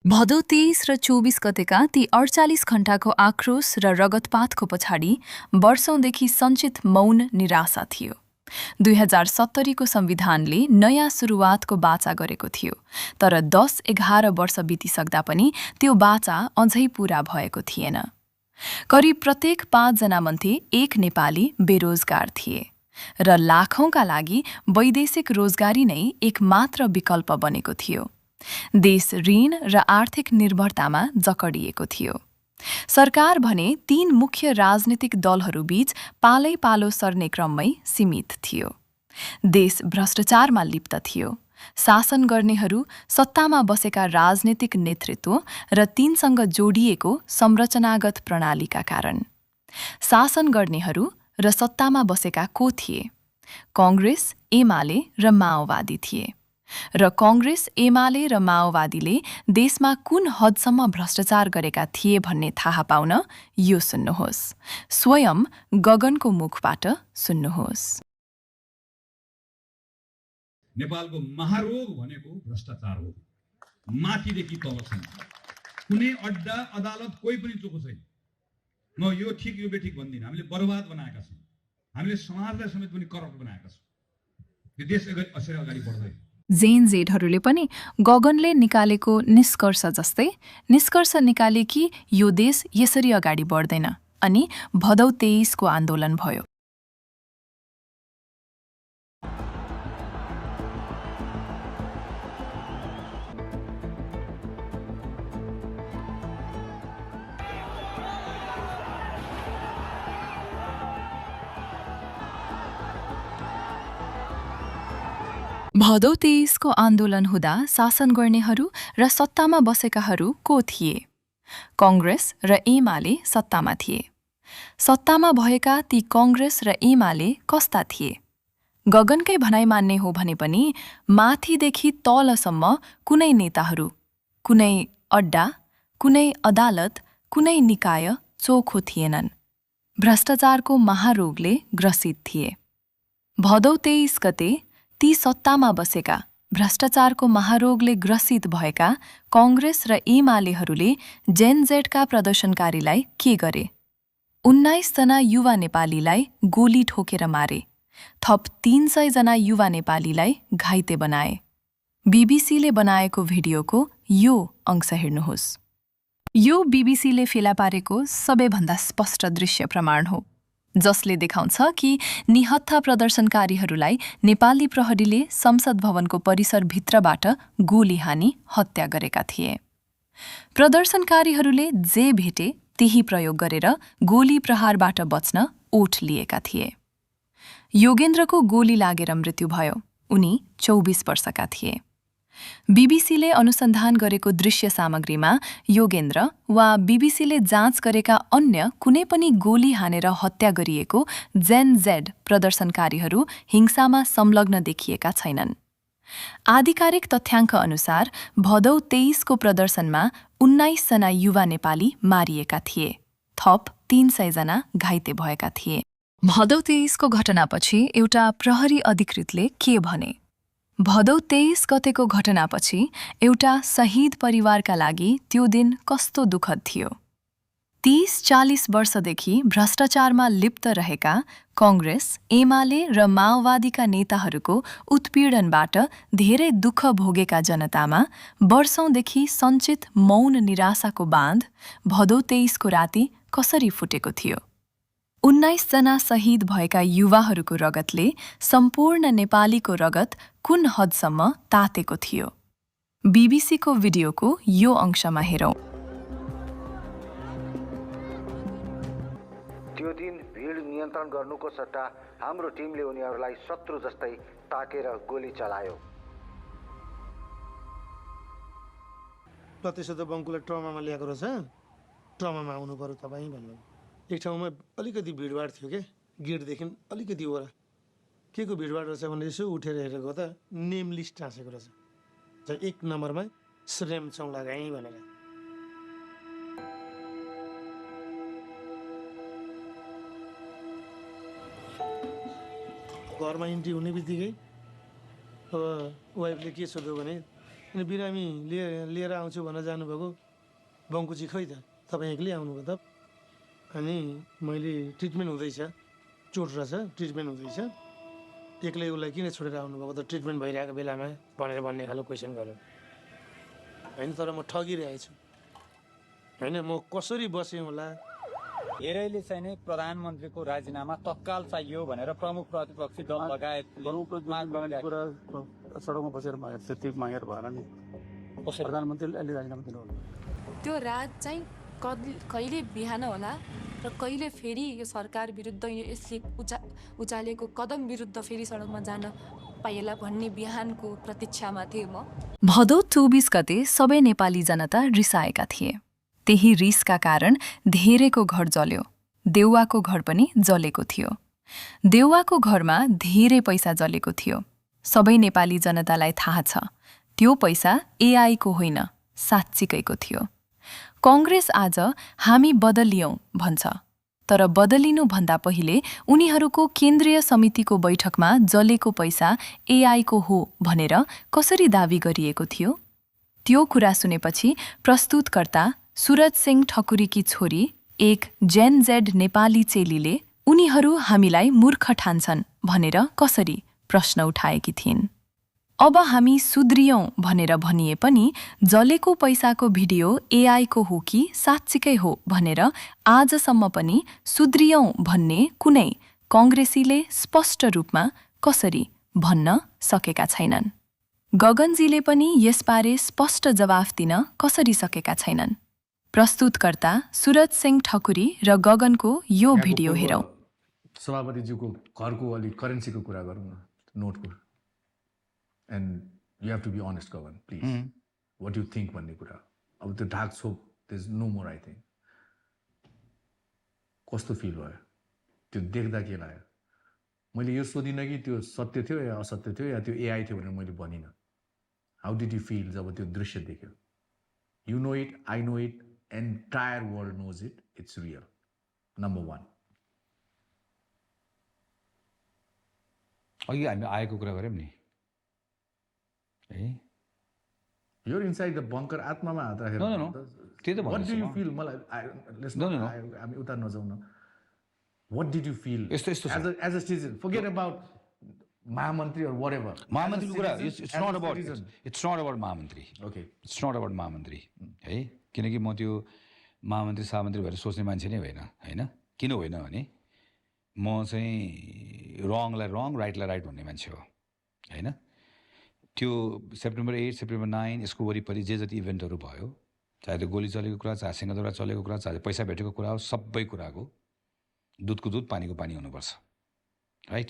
भदौ 23 र 24 गतेका ती 48 घण्टाको आक्रोश र रगतपातको पछाडि वर्षौंदेखि सञ्चित मौन निराशा थियो। 2070को संविधानले नयाँ सुरुवातको बाचा गरेको थियो, तर 10-11 वर्ष बितिसक्दा पनि त्यो बाचा अझै पूरा भएको थिएन। करिब प्रत्येक 5 जना मध्ये 1 नेपाली बेरोजगार थिए र लाखौंका लागि वैदेशिक रोजगारी नै एक मात्र विकल्प बनेको थियो। देश ऋण र आर्थिक निर्भरतामा जकडिएको थियो। सरकार भने 3 मुख्य राजनीतिक दलहरूबीच पालै पालो सर्ने क्रममै सीमित थियो। देश भ्रष्टाचारमा लिप्त थियो। शासन गर्नेहरू, सत्तामा बसेका राजनीतिक नेतृत्व र तिनसँग जोडिएको संरचनागत प्रणालीका कारण। शासन गर्नेहरू र सत्तामा बसेका को थिए? कांग्रेस, एमाले र माओवादी थिए। र कांग्रेस, एमाले र माओवादीले देशमा कुन हदसम्म भ्रष्टाचार गरेका थिए भन्ने थाहा पाउन यो सुन्नुहोस्। स्वयं गगनको मुखबाट सुन्नुहोस्। नेपालको महारोग भनेको भ्रष्टाचार हो। माथिदेखि तलसम्म कुनै अड्डा अदालत कोही पनि चोखो छैन। म यो ठिक यो बेठिक भन्दिनँ। हामीले बर्बाद बनाएका छौँ। हामीले समाजलाई समेत पनि करप्ट बनाएका छौँ। यो देश यसरी अगाडि बढ्दैन। जेन जेडहरूले पनि गगनले निकालेको निष्कर्ष जस्तै निष्कर्ष निकाले कि यो देश यसरी अगाडि बढ्दैन अनि भदौ 23 को आन्दोलन भयो। भदौ 23 को आन्दोलन हुँदा शासन गर्नेहरू र सत्तामा बसेकाहरू को थिए? कांग्रेस र एमाले सत्तामा थिए। सत्तामा भएका ती कांग्रेस र एमाले कस्ता थिए? गगनकै भनाइ मान्ने हो भने पनि माथिदेखि तलसम्म कुनै नेताहरू, कुनै अड्डा, कुनै अदालत, कुनै निकाय चोखो थिएनन्। भ्रष्टाचारको महारोगले ग्रसित थिए। भदौ 23 गते ती सत्तामा बसेका, भ्रष्टाचारको महारोगले ग्रसित भएका कांग्रेस र एमालेहरूले जेनजेडका प्रदर्शनकारीलाई के गरे? 19 जना युवा नेपालीलाई गोली ठोकेर मारे। थप 300 जना युवा नेपालीलाई घाइते बनाए। बीबीसीले बनाएको भिडियोको यो अंश हेर्नुहोस्। यो बीबीसीले फेला पारेको सबैभन्दा स्पष्ट दृश्य प्रमाण हो, जसले देखाउँछ कि निहत्था प्रदर्शनकारीहरूलाई नेपाली प्रहरीले संसद भवनको परिसरभित्रबाट गोली हानी हत्या गरेका थिए। प्रदर्शनकारीहरूले जे भेटे त्यही प्रयोग गरेर गोली प्रहारबाट बच्न ओठ लिएका थिए। योगेन्द्रको गोली लागेर मृत्यु भयो। उनी 24 वर्षका थिए। बीबीसीले अनुसन्धान गरेको दृश्य सामग्रीमा योगेन्द्र वा बीबीसीले जाँच गरेका अन्य कुनै पनि गोली हानेर हत्या गरिएको जेनजेड प्रदर्शनकारीहरू हिंसामा संलग्न देखिएका छैनन्। आधिकारिक तथ्याङ्क अनुसार भदौ 23 को प्रदर्शनमा 19 जना युवा नेपाली मारिएका थिए। थप 300 जना घाइते भएका थिए। भदौ 23 को घटनापछि एउटा प्रहरी अधिकृतले के भने? भदौ 23 गतेको घटनापछि एउटा शहीद परिवारका लागि त्यो दिन कस्तो दुःखद थियो। 30-40 वर्षदेखि भ्रष्टाचारमा लिप्त रहेका कांग्रेस, एमाले र माओवादीका नेताहरूको उत्पीडनबाट धेरै दुःख भोगेका जनतामा वर्षौंदेखि सञ्चित मौन निराशाको बाँध भदौ 23 को राति कसरी फुटेको थियो? 19 जना शहीद भएका युवाहरूको रगतले सम्पूर्ण नेपालीको रगत कुन हदसम्म तातेको थियो? बीबीसीको भिडियोको यो अंशमा हेरौं। त्यो दिन भिड नियन्त्रण गर्नुको सट्टा हाम्रो टिमले उनीहरूलाई शत्रु जस्तै ताकेर गोली चलायो। प्रतिशत बङ्कुलाई ट्रमामा ल्याएको रहेछ। ट्रमामा आउनु पर्यो तपाईँ भन्नु। एक ठाउँमा अलिकति भिडभाड थियो क्या, गेटदेखि अलिकति ओरा के को भिडभाड रहेछ भने यसो उठेर हेरेको त नेम लिस्ट टाँसेको रहेछ। 1 नम्बरमा श्रेम चौलागाई भनेर। घरमा इन्ट्री हुने बित्तिकै वाइफले के सोध्यो भने अनि बिरामी लिएर आउँछु भनेर जानुभएको बङ्कुची खै त तपाईँ एक्लै आउनुभयो त अनि मैले ट्रिटमेन्ट हुँदैछ चोट रहेछ ट्रिटमेन्ट हुँदैछ एक्लै उसलाई किन छोडेर आउनुभएको त ट्रिटमेन्ट भइरहेको बेलामा भनेर भन्ने खालको क्वेसन गर्यो होइन तर म ठगिरहेछु होइन म कसरी बसेँ होला धेरैले चाहिँ नै प्रधानमन्त्रीको राजीनामा तत्काल चाहियो भनेर प्रमुख प्रतिपक्षी दल लगायत कुरा सडकमा बसेर मागेर त्यति मागेर भएर नि प्रधानमन्त्रीले अहिले राजीनामा दिनुभयो त्यो राज चाहिँ कहिले बिहान होला र कहिले फेरि यो सरकार विरुद्ध यसले उचालेको कदम विरुद्ध फेरि सडकमा जान पाइएला भन्ने बिहानको प्रतीक्षामा थिएँ म। भदौ 24 गते सबै नेपाली जनता रिसाएका थिए। त्यही रिसका कारण धेरैको घर जल्यो। देउवाको घर पनि जलेको थियो। देउवाको घरमा धेरै पैसा जलेको थियो। सबै नेपाली जनतालाई थाहा छ त्यो पैसा एआईको होइन साँच्चीकैको थियो। कांग्रेस आज हामी बदलियौं भन्छ, तर बदलिनुभन्दा पहिले उनीहरूको केन्द्रीय समितिको बैठकमा जलेको पैसा एआईको हो भनेर कसरी दावी गरिएको थियो? त्यो कुरा सुनेपछि प्रस्तुतकर्ता सुरज सिंह ठकुरीकी छोरी एक जेन जेड नेपाली चेलीले उनीहरू हामीलाई मूर्ख ठान्छन् भनेर कसरी प्रश्न उठाएकी थिइन्। अब हामी सुध्रियौं भनेर भनिए पनि जलेको पैसाको भिडियो एआईको हो कि साँच्चीकै हो भनेर आजसम्म पनि सुध्रियौं भन्ने कुनै कांग्रेसीले स्पष्ट रूपमा कसरी भन्न सकेका छैनन्। गगनजीले पनि यसबारे स्पष्ट जवाफ दिन कसरी सकेका छैनन्। प्रस्तुतकर्ता सुरज सिंह ठकुरी र गगनको यो भिडियो हेरौं। सभापतिज्यूको घरको अलि करेन्सीको कुरा गरौँ न, नोटको। And you have to be honest, Gagan, please. What do you think भन्ने कुरा? अब त्यो ढाक छोप, there's no more, I think. कस्तो फिल भयो? त्यो देख्दा के लाग्यो? मैले यो सोधिनँ कि त्यो सत्य थियो या असत्य थियो या त्यो एआई थियो भनेर मैले भनिनँ। How did you feel जब त्यो दृश्य देख्यो? You know it, I know it, entire world knows it, it's real. Number one. अघि हामी आएको कुरा गऱ्यौँ नि। You're inside the bunker. आत्मामा हात राखेर त्यही त What do you feel? मलाई हामी उता नजाउँ न। What did you feel as a citizen? Forget about महामन्त्री or whatever. महामन्त्रीको कुरा it's not about महामन्त्री. Okay. It's not about महामन्त्री है, किनकि म त्यो महामन्त्री सामन्त्री भएर सोच्ने मान्छे नै होइन हैन। किन होइन भने म चाहिँ रङलाई रङ राइटलाई राइट भन्ने मान्छे हो हैन। त्यो सेप्टेम्बर 8 सेप्टेम्बर 9 यसको वरिपरि जे जति इभेन्टहरू भयो, चाहे त्यो गोली चलेको कुरा, चाहे सिंहदरबार चलेको कुरा, चाहे पैसा भेटेको कुरा हो, सबै कुराको दुधको दुध पानीको पानी हुनुपर्छ, राइट।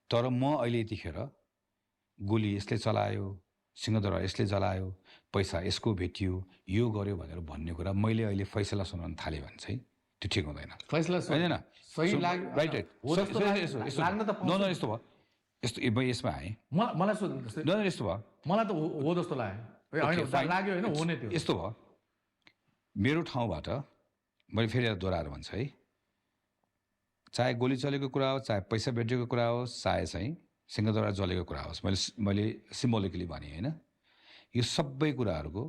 तर म अहिले यतिखेर गोली यसले चलायो, सिंहदरबार यसले जलायो, पैसा यसको भेटियो, यो गर्यो भनेर भन्ने कुरा मैले अहिले फैसला सुनाउन थालेँ भने चाहिँ त्यो ठिक हुँदैन। फैसला होइन सही लाग्यो, राइट लाग्न त न यस्तो भयो, यस्तो यसमा आएँ मलाई सोध्नु न यस्तो भयो, मलाई त हो जस्तो लाग्यो, लाग्यो होइन, हो नै त्यो यस्तो भयो। मेरो ठाउँबाट मैले फेरि दोहोऱ्याएर भन्छु है, चाहे गोली चलेको कुरा हो, चाहे पैसा भेटेको कुरा होस्, चाहे चाहिँ सिंहदरबार जलेको कुरा होस्, मैले सिम्बोलिकली भने होइन, यो सबै कुराहरूको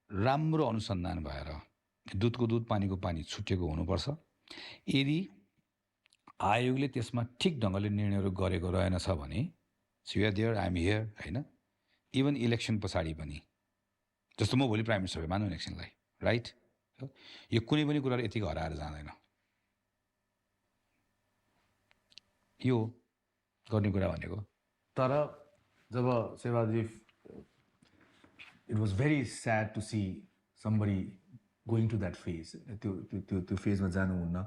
राम्रो अनुसन्धान भएर दुधको दुध पानीको पानी छुटेको हुनुपर्छ। यदि आयोगले त्यसमा ठिक ढङ्गले निर्णयहरू गरेको रहेनछ भने so you are there, I am here होइन। इभन इलेक्सन पछाडि पनि, जस्तो म भोलि प्राइम मिनिस्टर भएँ मानौँ इलेक्सनलाई, राइट, यो कुनै पनि कुराहरू यतिको हराएर जाँदैन, यो गर्ने कुरा भनेको। तर जब शेरबहादुरजी, it was very sad to see somebody going to that phase, त्यो फेजमा जानुहुन्न।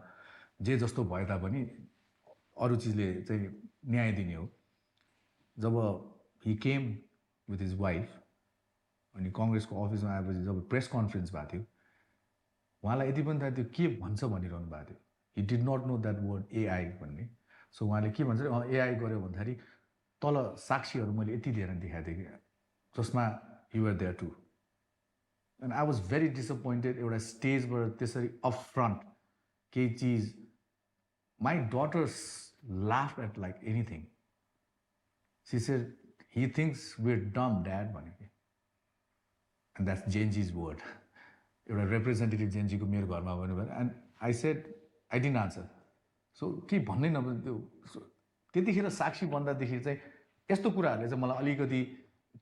जे जस्तो भए तापनि अरू चिजले चाहिँ न्याय दिने हो। जब he came with his wife अनि कङ्ग्रेसको अफिसमा आएपछि जब प्रेस कन्फरेन्स भएको थियो, उहाँलाई यति पनि थाहा थियो के भन्छ भनिरहनु भएको थियो। He did not know that word AI भन्ने। सो उहाँले के भन्छ एआई गऱ्यो भन्दाखेरि तल साक्षीहरू मैले यति धेरै देखाएको थिएँ कि जसमा you are there too. And I was very disappointed. एउटा स्टेजबाट त्यसरी अप फ्रन्ट केही चिज, my daughters laughed at like anything. She said, he thinks we're dumb, Dad. And that's Gen Z's word एउटा रिप्रेजेन्टेटिभ जेन्जीको मेरो घरमा भन्नु भयो and I said I didn't answer so केही भन्नै त्यो त्यतिखेर साक्षी बन्दादेखि चाहिँ यस्तो कुराहरूले चाहिँ मलाई अलिकति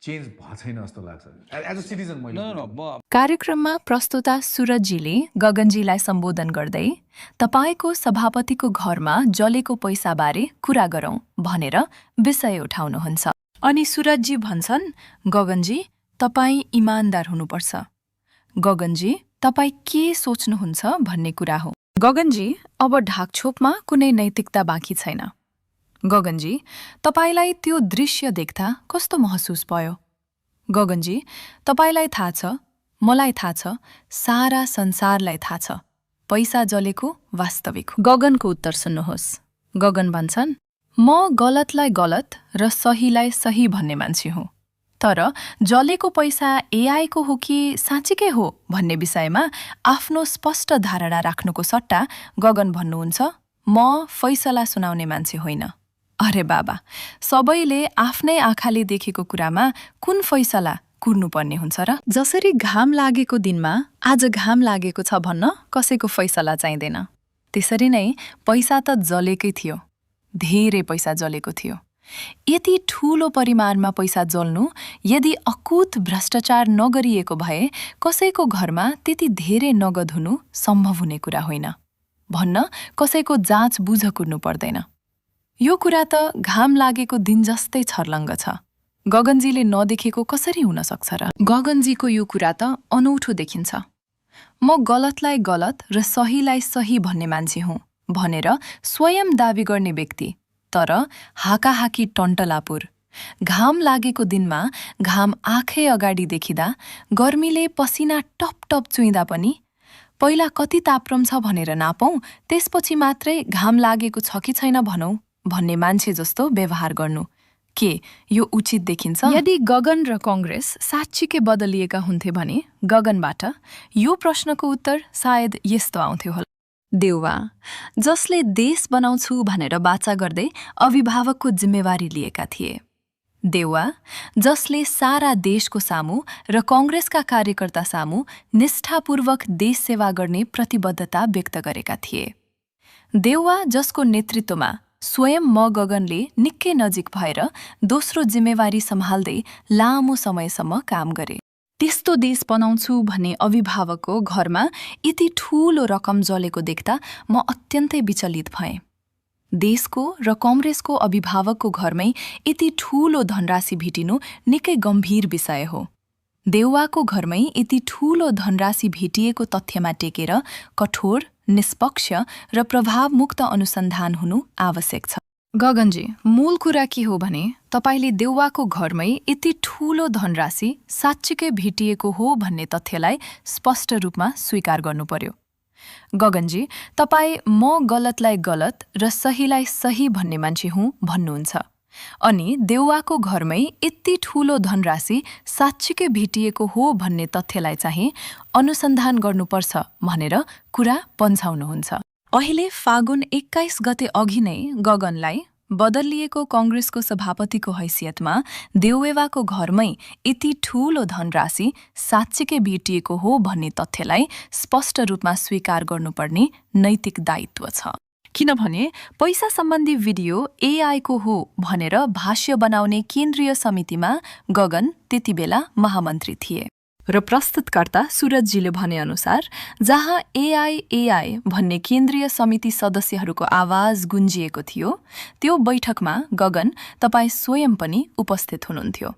चेन्ज भएको छैन जस्तो लाग्छ एज अ सिटिजन मैले कार्यक्रममा प्रस्तोता सुरजजीले गगनजीलाई सम्बोधन गर्दै तपाईको सभापतिको घरमा जलेको पैसाबारे कुरा गरौं भनेर विषय उठाउनुहुन्छ। अनि सुरजजी भन्छन्, गगनजी तपाई इमानदार हुनुपर्छ। गगनजी तपाई के सोच्नुहुन्छ भन्ने कुरा हो। गगनजी अब ढाकछोपमा कुनै नैतिकता बाँकी छैन। गगनजी तपाईलाई त्यो दृश्य देख्दा कस्तो महसुस भयो? गगनजी तपाईलाई थाहा छ, मलाई थाहा छ, सारा संसारलाई थाहा छ पैसा जलेको वास्तविक हो। गगनको उत्तर सुन्नुहोस्। गगन भन्छन्, म गलतलाई गलत र सहीलाई सही भन्ने मान्छे हुँ, तर जलेको पैसा एआई को हो कि साँच्चीकै हो भन्ने विषयमा आफ्नो स्पष्ट धारणा राख्नुको सट्टा गगन भन्नुहुन्छ, म फैसला सुनाउने मान्छे होइन। अरे बाबा, सबैले आफ्नै आँखाले देखेको कुरामा कुन फैसला कुर्नुपर्ने हुन्छ र? जसरी घाम लागेको दिनमा आज घाम लागेको छ भन्न कसैको फैसला चाहिँदैन, त्यसरी नै पैसा त जलेकै थियो, धेरै पैसा जलेको थियो। यति ठूलो परिमाणमा पैसा जल्नु यदि अकुत भ्रष्टाचार नगरिएको भए कसैको घरमा त्यति धेरै नगद हुनु सम्भव हुने कुरा होइन भन्न कसैको जाँच बुझ कुर्नु पर्दैन। यो कुरा त घाम लागेको दिन जस्तै छर्लङ्ग छ। गगनजीले नदेखेको कसरी हुन सक्छ र? गगनजीको यो कुरा त अनौठो देखिन्छ। म गलतलाई गलत र सहीलाई सही भन्ने मान्छे हुँ भनेर स्वयं दावी गर्ने व्यक्ति, तर हाकाहाकी टन्टलापुर। घाम लागेको दिनमा घाम आँखै अगाडि देखिँदा गर्मीले पसिना टप टप चुइँदा पनि पहिला कति तापक्रम छ भनेर नापौं, त्यसपछि मात्रै घाम लागेको छ कि छैन भनौं भन्ने मान्छे जस्तो व्यवहार गर्नु के यो उचित देखिन्छ? यदि गगन र कांग्रेस साँच्चीकै बदलिएका हुन्थे भने गगनबाट यो प्रश्नको उत्तर सायद यस्तो आउँथ्यो होला। देउवा जसले देश बनाउँछु भनेर बाचा गर्दै अभिभावकको जिम्मेवारी लिएका थिए। देउवा जसले सारा देशको सामु र कांग्रेसका कार्यकर्ता सामु निष्ठापूर्वक देश सेवा गर्ने प्रतिबद्धता व्यक्त गरेका थिए। देउवा जसको नेतृत्वमा स्वयं म गगनले निकै नजिक भएर दोस्रो जिम्मेवारी सम्हाल्दै लामो समयसम्म काम गरे। त्यस्तो देश बनाउँछु भन्ने अभिभावकको घरमा यति ठूलो रकम जलेको देख्दा म अत्यन्तै विचलित भएँ। देशको र कांग्रेसको अभिभावकको घरमै यति ठूलो धनराशि भेटिनु निकै गम्भीर विषय हो। देउवाको घरमै यति ठूलो धनराशि भेटिएको तथ्यमा टेकेर कठोर, निष्पक्ष र प्रभावमुक्त अनुसन्धान हुनु आवश्यक छ। गगनजी, मूल कुरा के हो भने तपाईले देउवाको घरमै यति ठूलो धनराशि साँच्चीकै भेटिएको हो भन्ने तथ्यलाई स्पष्ट रूपमा स्वीकार गर्नु पर्यो। गगनजी, तपाई म गलतलाई गलत र सहीलाई सही भन्ने मान्छे हुँ भन्नुहुन्छ, अनि देउवाको घरमै यति ठूलो धनराशि साँच्चीकै भेटिएको हो भन्ने तथ्यलाई चाहिँ अनुसन्धान गर्नुपर्छ भनेर कुरा पन्छाउनुहुन्छ। अहिले फागुन 21 गते अघि नै गगनलाई बदलिएको कांग्रेसको सभापतिको हैसियतमा देउवेवाको घरमै यति ठूलो धनराशि साँच्चीकै भेटिएको हो भन्ने तथ्यलाई स्पष्ट रूपमा स्वीकार गर्नुपर्ने नैतिक दायित्व छ। किनभने पैसा सम्बन्धी भिडियो एआई को हो भनेर भाष्य बनाउने केन्द्रीय समितिमा गगन त्यति बेला महामन्त्री थिए र प्रस्तुतकर्ता सुरजजीले भने अनुसार जहाँ एआई भन्ने केन्द्रीय समिति सदस्यहरूको आवाज गुन्जिएको थियो त्यो बैठकमा गगन तपाई स्वयं पनि उपस्थित हुनुहुन्थ्यो।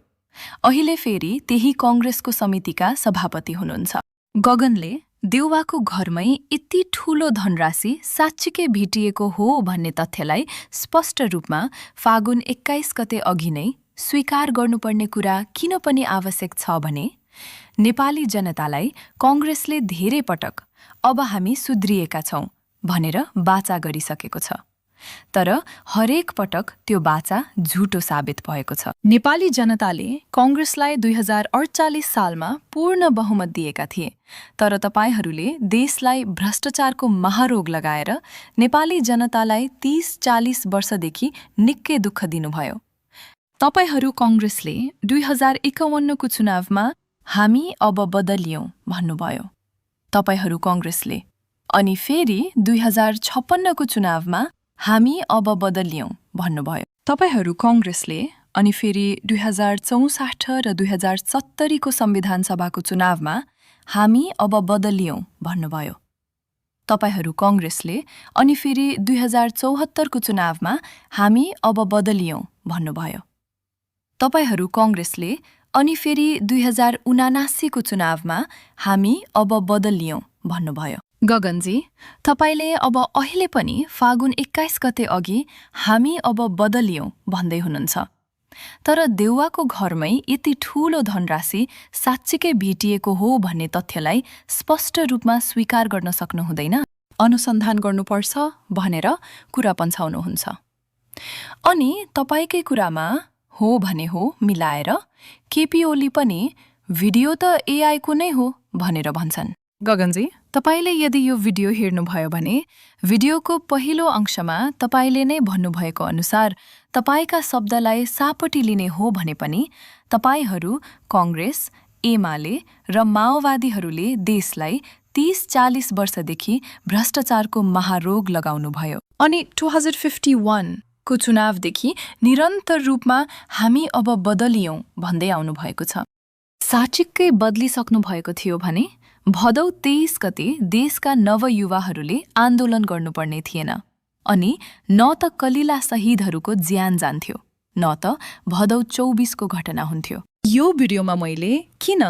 अहिले फेरि त्यही कांग्रेसको समितिका सभापति हुनुहुन्छ। गगनले देउवाको घरमै यति ठूलो धनराशि साँच्चीकै भेटिएको हो भन्ने तथ्यलाई स्पष्ट रूपमा फागुन 21 गते अघि नै स्वीकार गर्नुपर्ने कुरा किन पनि आवश्यक छ भने नेपाली जनतालाई कांग्रेसले धेरै पटक अब हामी सुध्रिएका छौं भनेर बाचा गरिसकेको छ, तर हरेक पटक त्यो बाचा झुटो साबित भएको छ। नेपाली जनताले कांग्रेसलाई 2048 सालमा पूर्ण बहुमत दिएका थिए, तर तपाईहरूले देशलाई भ्रष्टाचारको महारोग लगाएर नेपाली जनतालाई 30-40 वर्षदेखि निकै दुःख दिनुभयो। तपाईहरू कांग्रेसले 2051 को चुनावमा हामी अब बदलियौं भन्नुभयो तपाईहरू कांग्रेसले। अनि फेरि 2056 को चुनावमा हामी अब बदलियौं भन्नुभयो तपाईहरू कांग्रेसले। अनि फेरि 2064 र 2070 को संविधान सभाको चुनावमा हामी अब बदलियौं भन्नुभयो तपाईहरू कांग्रेसले। अनि फेरि 2074 को चुनावमा हामी अब बदलियौं भन्नुभयो तपाईहरू कांग्रेसले। अनि फेरि 2079 को चुनावमा हामी अब बदलियौं भन्नुभयो। गगनजी, तपाईले अब अहिले पनि फागुन 21 गते अघि हामी अब बदलियौं भन्दै हुनुहुन्छ। तर देउवाको घरमै यति ठूलो धनराशि साँच्चीकै भेटिएको हो भन्ने तथ्यलाई स्पष्ट रूपमा स्वीकार गर्न सक्नुहुँदैन। अनुसन्धान गर्नुपर्छ भनेर कुरा पन्छाउनुहुन्छ। अनि तपाईकै कुरामा हो भने हो मिलाएर केपी ओली पनि भिडियो त एआई को नै हो भनेर भन्छन्। गगनजी, तपाईले यदि यो भिडियो हेर्नुभयो भने भिडियोको पहिलो अंशमा तपाईले नै भन्नुभएको अनुसार तपाईका शब्दलाई सापटी लिने हो भने पनि तपाईहरू कांग्रेस, एमाले र माओवादीहरूले देशलाई 30-40 वर्षदेखि भ्रष्टाचारको महारोग लगाउनुभयो। अनि 2051 को चुनावदेखि निरन्तर रूपमा हामी अब बदलियौं भन्दै आउनुभएको छ। साँच्चीकै बदलिसक्नु भएको थियो भने भदौ 23 गते देशका नवयुवाहरूले आन्दोलन गर्नुपर्ने थिएन। अनि न त कलिला शहीदहरूको ज्यान जान्थ्यो न त भदौ 24 को घटना हुन्थ्यो। यो भिडियोमा मैले किन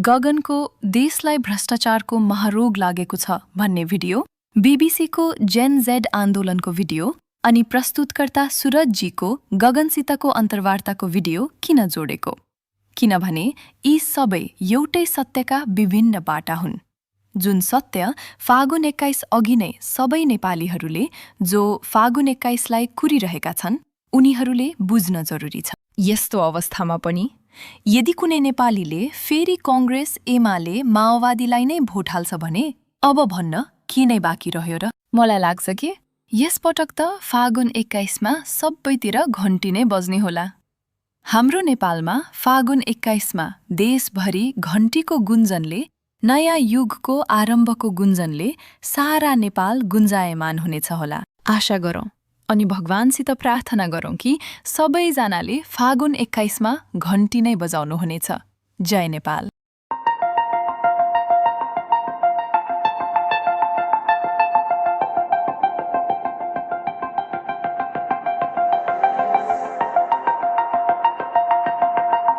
गगनको देशलाई भ्रष्टाचारको महारोग लागेको छ भन्ने भिडियो, बीबीसीको जेन जेड आन्दोलनको भिडियो अनि प्रस्तुतकर्ता सुरजजीको गगनसितको अन्तर्वार्ताको भिडियो किन जोडेको? किनभने यी सबै एउटै सत्यका विभिन्न बाटा हुन्। जुन सत्य फागुन 21 अघि नै सबै नेपालीहरूले जो फागुन 21 लाई कुरिरहेका छन् उनीहरूले बुझ्न जरुरी छ। यस्तो अवस्थामा पनि यदि कुनै नेपालीले फेरि कांग्रेस, एमाले, माओवादीलाई नै भोट हाल्छ भने अब भन्न के नै बाँकी रह्यो र? मलाई लाग्छ कि यसपटक त फागुन 21 मा सबैतिर घण्टी नै बज्ने होला। हाम्रो नेपालमा फागुन 21 मा देशभरि घण्टीको गुन्जनले, नयाँ युगको आरम्भको गुन्जनले सारा नेपाल गुन्जायमान हुनेछ होला। आशा गरौं अनि भगवानसित प्रार्थना गरौं कि सबैजनाले फागुन 21 मा घण्टी नै बजाउनु हुनेछ। जय नेपाल।